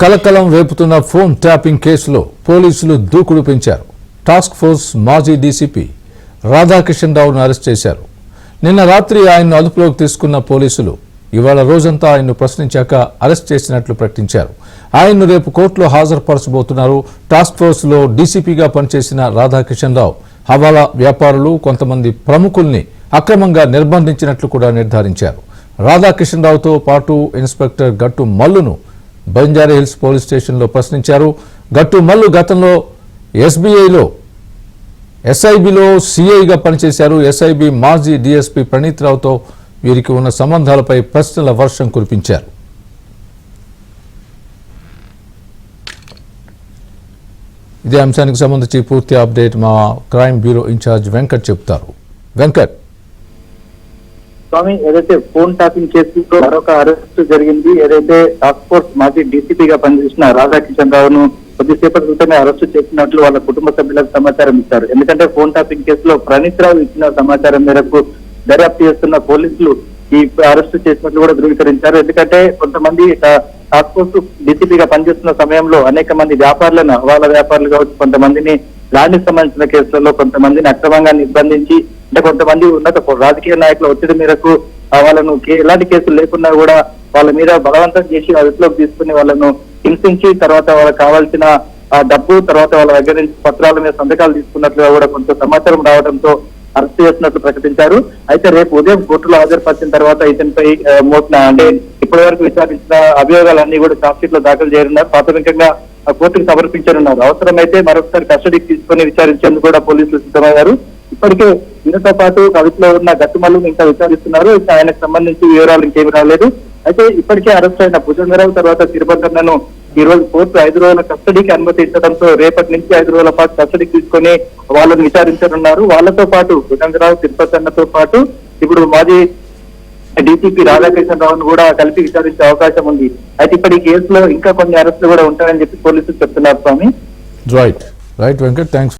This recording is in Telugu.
కలకలం రేపుతున్న ఫోన్ ట్యాపింగ్ కేసులో పోలీసులు దూకుడు పెంచారు. టాస్క్ ఫోర్స్ మాజీ డీసీపీ రాధాకిషన్ రావును అరెస్ట్ చేశారు. నిన్న రాత్రి ఆయన్ను అదుపులోకి తీసుకున్న పోలీసులు ఇవాళ రోజంతా ఆయన్ను ప్రశ్నించాక అరెస్ట్ చేసినట్లు ప్రకటించారు. ఆయన్ను రేపు కోర్టులో హాజరుపరచబోతున్నారు. టాస్క్ ఫోర్స్లో డీసీపీగా పనిచేసిన రాధాకిషన్ రావు హవాలా వ్యాపారులు కొంతమంది ప్రముఖుల్ని అక్రమంగా నిర్బంధించినట్లు కూడా నిర్ధారించారు. రాధాకిషన్ రావుతో పాటు ఇన్స్పెక్టర్ గట్టు మల్లును బంజారాహిల్స్ పోలీస్ స్టేషన్లో ప్రశ్నించారు. గట్టు మల్లు గతంలో ఎస్ఐబిలో సిఐగా పనిచేశారు. ఎస్ఐబి మాజీ డీఎస్పీ ప్రణీత్ రావుతో వీరికి ఉన్న సంబంధాలపై ప్రశ్నల వర్షం కురిపించారు. ఇదే అంశానికి సంబంధించి పూర్తి అప్డేట్ మా క్రైమ్ బ్యూరో ఇన్ఛార్జ్ వెంకట్ చెప్తారు. వెంకట్, స్వామి, ఏదైతే ఫోన్ ట్యాపింగ్ కేసులో మరొక అరెస్ట్ జరిగింది. ఏదైతే టాస్క్ ఫోర్స్ మాజీ డీసీపీగా పనిచేసిన రాధాకిషన్ రావును కొద్దిసేపటి క్రితమే అరెస్ట్ చేసినట్లు వాళ్ళ కుటుంబ సభ్యులకు సమాచారం ఇచ్చారు. ఎందుకంటే ఫోన్ ట్యాపింగ్ కేసులో ప్రణీత్ రావు ఇచ్చిన సమాచారం మేరకు దర్యాప్తు చేస్తున్న పోలీసులు ఈ అరెస్ట్ చేసినట్లు కూడా ధృవీకరించారు. ఎందుకంటే కొంతమంది టాస్క్ ఫోర్స్ డీసీపీగా పనిచేస్తున్న సమయంలో అనేక మంది వ్యాపారులను, హవాలా వ్యాపారులు కావచ్చు, కొంతమందిని ల్యాండ్ సంబంధించిన కేసులలో కొంతమందిని అక్రమంగా నిర్బంధించి, అంటే కొంతమంది ఉన్నత రాజకీయ నాయకుల ఒత్తిడి మేరకు వాళ్ళను ఎలాంటి కేసులు లేకున్నా కూడా వాళ్ళ మీద బలవంతం చేసి అదుపులోకి తీసుకుని వాళ్ళను హింసించి తర్వాత వాళ్ళకి కావాల్సిన డబ్బు, తర్వాత వాళ్ళ దగ్గర నుంచి పత్రాల మీద సంతకాలు తీసుకున్నట్లుగా కూడా కొంత సమాచారం రావడంతో అరెస్ట్ చేసినట్లు ప్రకటించారు. అయితే రేపు ఉదయం కోర్టులో హాజరుపరిచిన తర్వాత ఇతనిపై అంటే ఇప్పటి వరకు విచారించిన అభియోగాలన్నీ కూడా ఛార్జ్ షీట్ లో దాఖలు చేయనున్నారు. ప్రాథమికంగా కోర్టుకు సమర్పించనున్నారు. అవసరమైతే మరొకసారి కస్టడీకి తీసుకుని విచారించేందుకు కూడా పోలీసులు సిద్ధమయ్యారు. ఇప్పటికే దీనితో పాటు కవితలో ఉన్న గట్టుమల్లు ఇంకా విచారిస్తున్నారు. ఆయనకు సంబంధించి వివరాలు ఇంకేమి రాలేదు. అయితే ఇప్పటికే అరెస్ట్ అయిన భుజంగరావు తర్వాత తిరుపతిను ఈ రోజు కోర్టు 5 రోజుల కస్టడీకి అనుమతించడంతో రేపటి నుంచి 5 రోజుల పాటు కస్టడీకి తీసుకొని వాళ్ళని విచారించనున్నారు. వాళ్ళతో పాటు భుజంగరావు, తిరుపతితో పాటు ఇప్పుడు మాజీ డీసీపీ రాధాకిషన్ రావును కూడా కలిపి విచారించే అవకాశం ఉంది. అయితే ఇప్పటి కేసులో ఇంకా కొన్ని అరెస్టులు కూడా ఉంటాయని చెప్పి పోలీసులు చెప్తున్నారు. స్వామి, రైట్ వెంకట్, థ్యాంక్స్.